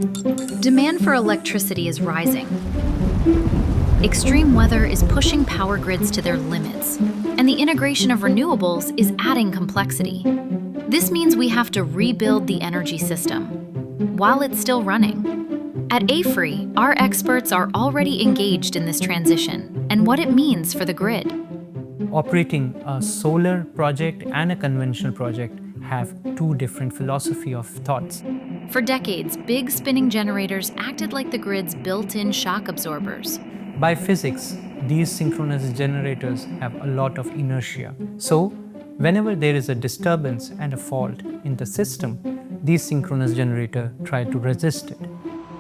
Demand for electricity is rising. Extreme weather is pushing power grids to their limits, and the integration of renewables is adding complexity. This means we have to rebuild the energy system while it's still running. At AFRY, our experts are already engaged in this transition and what it means for the grid. Operating a solar project and a conventional project have two different philosophy of thoughts. For decades, big spinning generators acted like the grid's built-in shock absorbers. By physics, these synchronous generators have a lot of inertia. So, whenever there is a disturbance and a fault in the system, these synchronous generators try to resist it.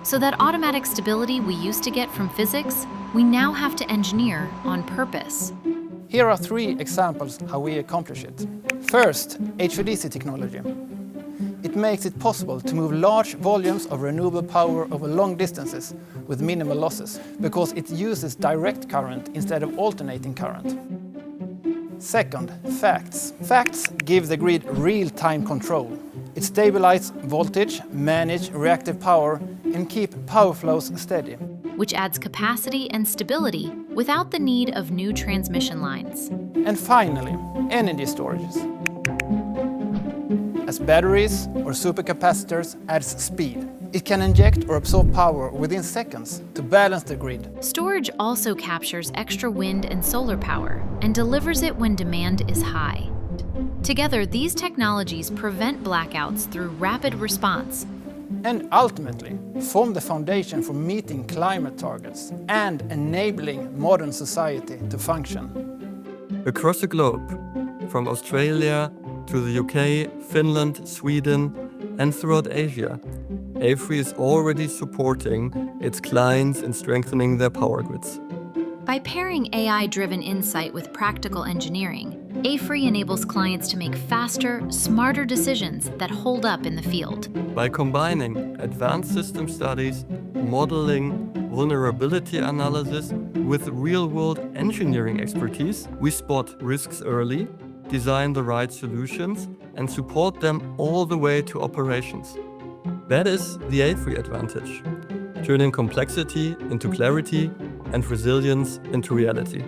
So that automatic stability we used to get from physics, we now have to engineer on purpose. Here are 3 examples how we accomplish it. First, HVDC technology. It makes it possible to move large volumes of renewable power over long distances with minimal losses, because it uses direct current instead of alternating current. Second, FACTS. FACTS give the grid real-time control. It stabilizes voltage, manage reactive power, and keep power flows steady. Which adds capacity and stability without the need of new transmission lines. And finally, energy storages. As batteries or supercapacitors adds speed. It can inject or absorb power within seconds to balance the grid. Storage also captures extra wind and solar power and delivers it when demand is high. Together, these technologies prevent blackouts through rapid response and ultimately form the foundation for meeting climate targets and enabling modern society to function. Across the globe, from Australia to the UK, Finland, Sweden, and throughout Asia, AFRY is already supporting its clients in strengthening their power grids. By pairing AI-driven insight with practical engineering, AFRY enables clients to make faster, smarter decisions that hold up in the field. By combining advanced system studies, modeling, vulnerability analysis with real-world engineering expertise, we spot risks early, design the right solutions, and support them all the way to operations. That is the AFRY advantage, turning complexity into clarity and resilience into reality.